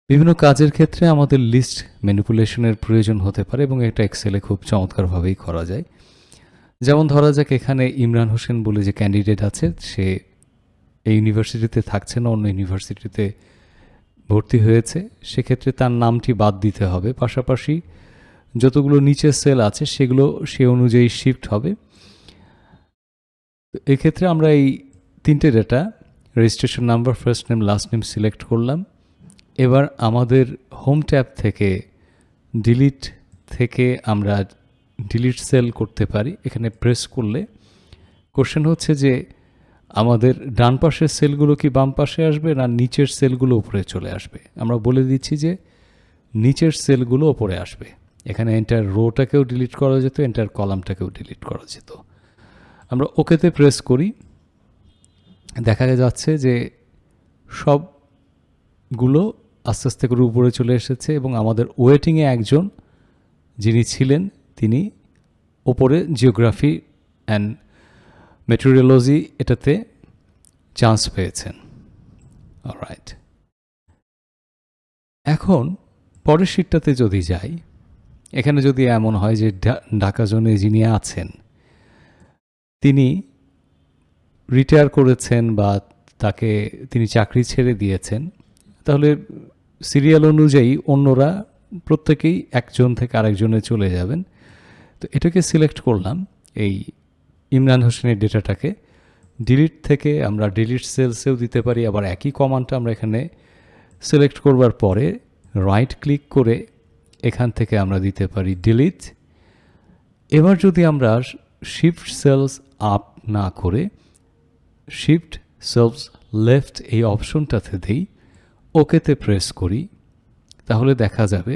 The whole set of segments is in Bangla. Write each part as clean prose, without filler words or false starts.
বিভিন্ন কাজের ক্ষেত্রে আমাদের লিস্ট ম্যানিপুলেশনের প্রয়োজন হতে পারে এবং এটা এক্সেলে খুব চমৎকারভাবেই করা যায়। যেমন ধরা যাক এখানে ইমরান হোসেন বলে যে ক্যান্ডিডেট আছে, সে এই ইউনিভার্সিটিতে থাকছে না, অন্য ইউনিভার্সিটিতে ভর্তি হয়েছে। সেক্ষেত্রে তার নামটি বাদ দিতে হবে। পাশাপাশি যতগুলো নিচের সেল আছে সেগুলো সে অনুযায়ী শিফট হবে। এক্ষেত্রে আমরা এই তিনটে data, registration number, first name, last name select করলাম। এবার আমাদের হোম ট্যাব থেকে ডিলিট থেকে আমরা ডিলিট সেল করতে পারি। এখানে প্রেস করলে কোশ্চেন হচ্ছে যে আমাদের ডান পাশের সেলগুলো কি বাম পাশে আসবে না নিচের সেলগুলো উপরে চলে আসবে। আমরা বলে দিচ্ছি যে নিচের সেলগুলো উপরে আসবে। এখানে এন্টার রোটাকেও ডিলিট করা যেত, এন্টার কলামটাকেও ডিলিট করা যেত। আমরা ওকেতে প্রেস করি। দেখা যাচ্ছে যে সবগুলো আস্তে আস্তে করে উপরে চলে এসেছে এবং আমাদের ওয়েটিংয়ে একজন যিনি ছিলেন তিনি ওপরে জিওগ্রাফি অ্যান্ড মেটেরিওলজি এটাতে চান্স পেয়েছেন। অলরাইট, এখন পরের শিটটাতে যদি যাই, এখানে যদি এমন হয় যে ঢাকা জোনে যিনি আছেন তিনি রিটায়ার করেছেন বা তিনি চাকরি ছেড়ে দিয়েছেন, তাহলে সিরিয়াল অনুযায়ী অন্যরা প্রত্যেকেই একজন থেকে আরেকজনে চলে যাবেন। তো এটাকে সিলেক্ট করলাম, এই ইমরান হোসেনের ডেটাটাকে। ডিলিট থেকে আমরা ডিলিট সেলসেও দিতে পারি, আবার একই কমান্ডটা আমরা এখানে সিলেক্ট করবার পরে রাইট ক্লিক করে এখান থেকে আমরা দিতে পারি ডিলিট। এবার যদি আমরা শিফট সেলস আপ না করে শিফট সেলস লেফট এই অপশনটাতে দিই, ওকেতে প্রেস করি, তাহলে দেখা যাবে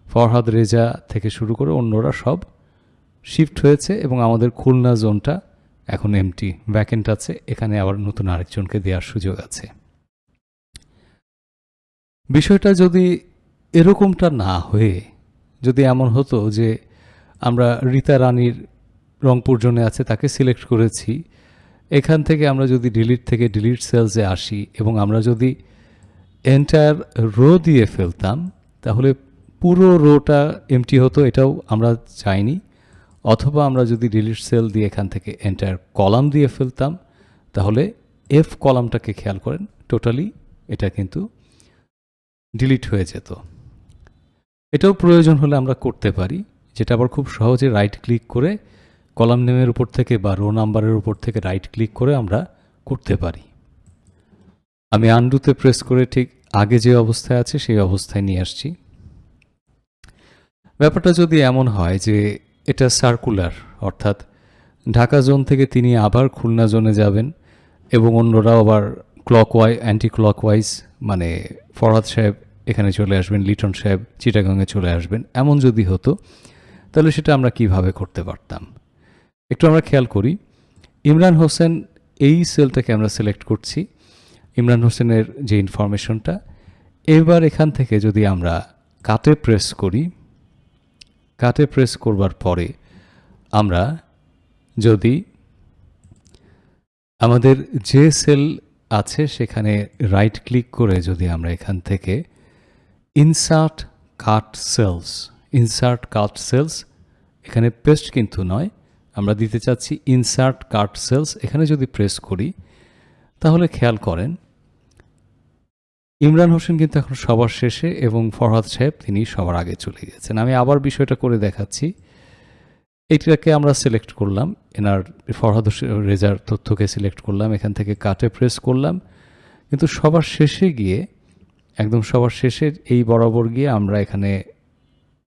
ফরহাদ রেজা থেকে শুরু করে অন্যরা সব শিফট হয়েছে এবং আমাদের খুলনা জোনটা এখন এমটি ভ্যাকেন্ট আছে। এখানে আবার নতুন আরেকজনকে দেওয়ার সুযোগ আছে। বিষয়টা যদি এরকমটা না হয়ে যদি এমন হতো যে আমরা রীতা রানীর রংপুর জোনে আছে তাকে সিলেক্ট করেছি, এখান থেকে আমরা যদি ডিলিট থেকে ডিলিট সেলসে আসি এবং আমরা যদি এন্টায়ার রো দিয়ে ফেলতাম তাহলে পুরো রোটা এমটি হতো, এটাও আমরা চাইনি। অথবা আমরা যদি ডিলিট সেল দিয়ে এখান থেকে এন্টায়ার কলাম দিয়ে ফেলতাম তাহলে এফ কলামটাকে খেয়াল করেন, টোটালি এটা কিন্তু ডিলিট হয়ে যেত। এটাও প্রয়োজন হলে আমরা করতে পারি, যেটা আবার খুব সহজে রাইট ক্লিক করে কলাম নেমের উপর থেকে বা রো নাম্বারের উপর থেকে রাইট ক্লিক করে আমরা করতে পারি। আমি আনডুতে প্রেস করে ঠিক আগে যে অবস্থায় আছে সেই অবস্থায় নিয়ে আসছি। ব্যাপারটা যদি এমন হয় যে এটা সার্কুলার, অর্থাৎ ঢাকা জোন থেকে তিনি আবার খুলনা জোনে যাবেন এবং অন্যরাও আবার অ্যান্টি ক্লকওয়াইজ, মানে ফরহাদ সাহেব এখানে চলে আসবেন, লিটন সাহেব চিটাগাংয়ে চলে আসবেন, এমন যদি হতো তাহলে সেটা আমরা কিভাবে করতে পারতাম একটু আমরা খেয়াল করি। ইমরান হোসেন এই সেলটাকে আমরা সিলেক্ট করছি, ইমরান হোসেনের যে ইনফরমেশনটা। এবার এখান থেকে যদি আমরা কাটে প্রেস করি, কাটে প্রেস করবার পরে আমরা যদি আমাদের যে সেল আছে সেখানে রাইট ক্লিক করে যদি আমরা এখান থেকে ইনসার্ট কাট সেলস, এখানে পেস্ট কিন্তু নয়, আমরা দিতে চাচ্ছি ইনসার্ট কাট সেলস, এখানে যদি প্রেস করি তাহলে খেয়াল করেন ইমরান হোসেন কিন্তু এখন সবার শেষে এবং ফরহাদ সাহেব তিনি সবার আগে চলে গেছেন। আমি আবার বিষয়টা করে দেখাচ্ছি। এইটাকে আমরা সিলেক্ট করলাম, এনার ফরহাদ রেজার তথ্যকে সিলেক্ট করলাম, এখান থেকে কাটে প্রেস করলাম, কিন্তু সবার শেষে গিয়ে একদম সবার শেষের এই বরাবর গিয়ে আমরা এখানে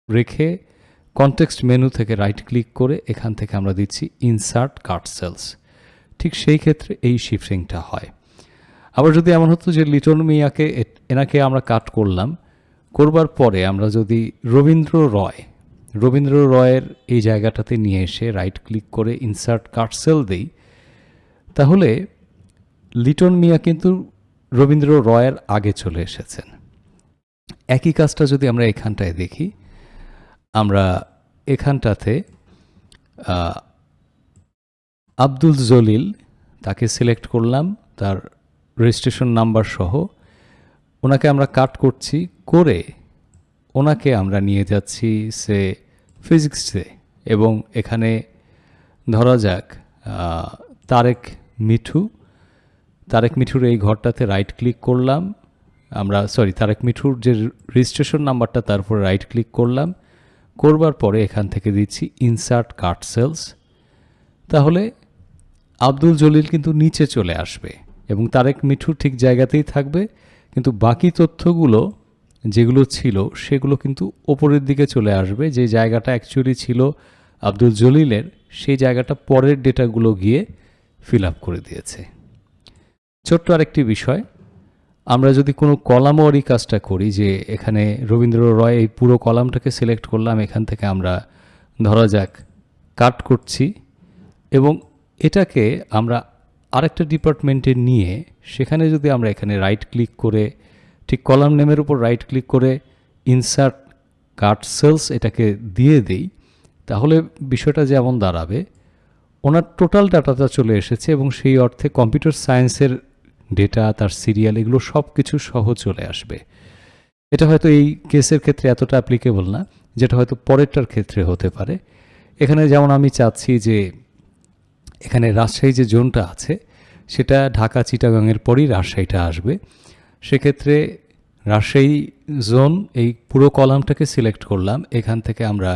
রেখে কনটেক্সট মেনু থেকে রাইট ক্লিক করে এখান থেকে আমরা দিচ্ছি ইনসার্ট কাট সেলস। ঠিক সেই ক্ষেত্রে এই শিফটিংটা হয়। আবার যদি এমন হতো যে লিটন মিয়াকে এনাকে আমরা কাট করলাম, করবার পরে আমরা যদি রবীন্দ্র রয়ের এই জায়গাটাতে নিয়ে এসে রাইট ক্লিক করে ইনসার্ট কাট সেল দেই, তাহলে লিটন মিয়া কিন্তু রবীন্দ্র রয়ের আগে চলে এসেছেন। একই কাজটা যদি আমরা এখানটায় দেখি, আমরা এখানটাতে আব্দুল জলিল তাকে সিলেক্ট করলাম, তার রেজিস্ট্রেশন নাম্বার সহ ওনাকে আমরা কাট করছি, করে ওনাকে আমরা নিয়ে যাচ্ছি সে ফিজিক্সে, এবং এখানে ধরা যাক তারেক মিঠুর এই ঘরটাতে রাইট ক্লিক করলাম আমরা, তারেক মিঠুর যে রেজিস্ট্রেশন নাম্বারটা তার উপরে রাইট ক্লিক করলাম, করবার পরে এখান থেকে দিচ্ছি ইনসার্ট কার্ড সেলস। তাহলে আব্দুল জলিল কিন্তু নিচে চলে আসবে এবং তারেক মিঠুর ঠিক জায়গাতেই থাকবে, কিন্তু বাকি তথ্যগুলো যেগুলো ছিল সেগুলো কিন্তু ওপরের দিকে চলে আসবে। যে জায়গাটা অ্যাকচুয়ালি ছিল আব্দুল জলিলের, সেই জায়গাটা পরের ডেটাগুলো গিয়ে ফিল আপ করে দিয়েছে। ছোট্ট আরেকটি বিষয়, আমরা যদি কোনো কলামওয়ারি কাজটা করি, যে এখানে রবীন্দ্র রয় এই পুরো কলামটাকে সিলেক্ট করলাম, এখান থেকে আমরা ধরা যাক কাট করছি এবং এটাকে আমরা আরেকটা ডিপার্টমেন্টে নিয়ে সেখানে যদি আমরা এখানে রাইট ক্লিক করে ঠিক কলাম নেমের উপর রাইট ক্লিক করে ইনসার্ট কাট সেলস এটাকে দিয়ে দেই, তাহলে বিষয়টা যেমন দাঁড়াবে, ওনার টোটাল ডাটাটা চলে এসেছে এবং সেই অর্থে কম্পিউটার সায়েন্সের ডেটা, তার সিরিয়াল, এগুলো সব কিছু সহ চলে আসবে। এটা হয়তো এই কেসের ক্ষেত্রে এতটা অ্যাপ্লিকেবল না, যেটা হয়তো পরেরটার ক্ষেত্রে হতে পারে। এখানে যেমন আমি চাচ্ছি যে এখানে রাজশাহী যে জোনটা আছে সেটা ঢাকা চিটাগাংয়ের পরই রাজশাহীটা আসবে, সেক্ষেত্রে রাজশাহী জোন এই পুরো কলামটাকে সিলেক্ট করলাম। এখান থেকে আমরা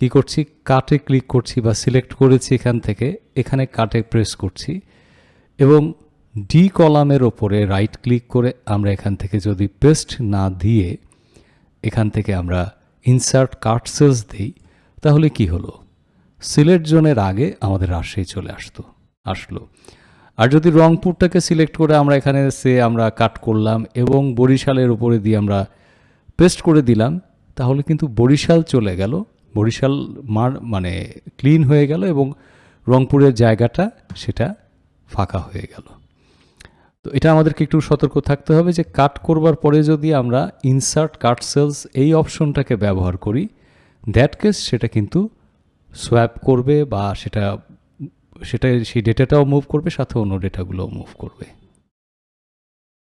কি করছি, কাটে ক্লিক করছি বা সিলেক্ট করেছি এখান থেকে, এখানে কাটে প্রেস করছি এবং ডি কলামের ওপরে রাইট ক্লিক করে আমরা এখান থেকে যদি পেস্ট না দিয়ে এখান থেকে আমরা ইনসার্ট কাট সেলস দিই, তাহলে কি হলো, সিলেট জোনের আগে আমাদের রাজশাহী চলে আসলো। আর যদি রংপুরটাকে সিলেক্ট করে আমরা এখানে আমরা কাট করলাম এবং বরিশালের উপরে দিয়ে আমরা পেস্ট করে দিলাম, তাহলে কিন্তু বরিশাল চলে গেল, বরিশাল মানে ক্লিন হয়ে গেল এবং রংপুরের জায়গাটা সেটা ফাঁকা হয়ে গেল। তো এটা আমাদেরকে একটু সতর্ক থাকতে হবে যে কাট করবার পরে যদি আমরা ইনসার্ট কাট সেলস এই অপশনটাকে ব্যবহার করি, দ্যাট কেস সেটা কিন্তু সোয়াপ করবে বা সেটা সেই ডেটাটাও মুভ করবে, সাথে অন্য ডেটাগুলোও মুভ করবে।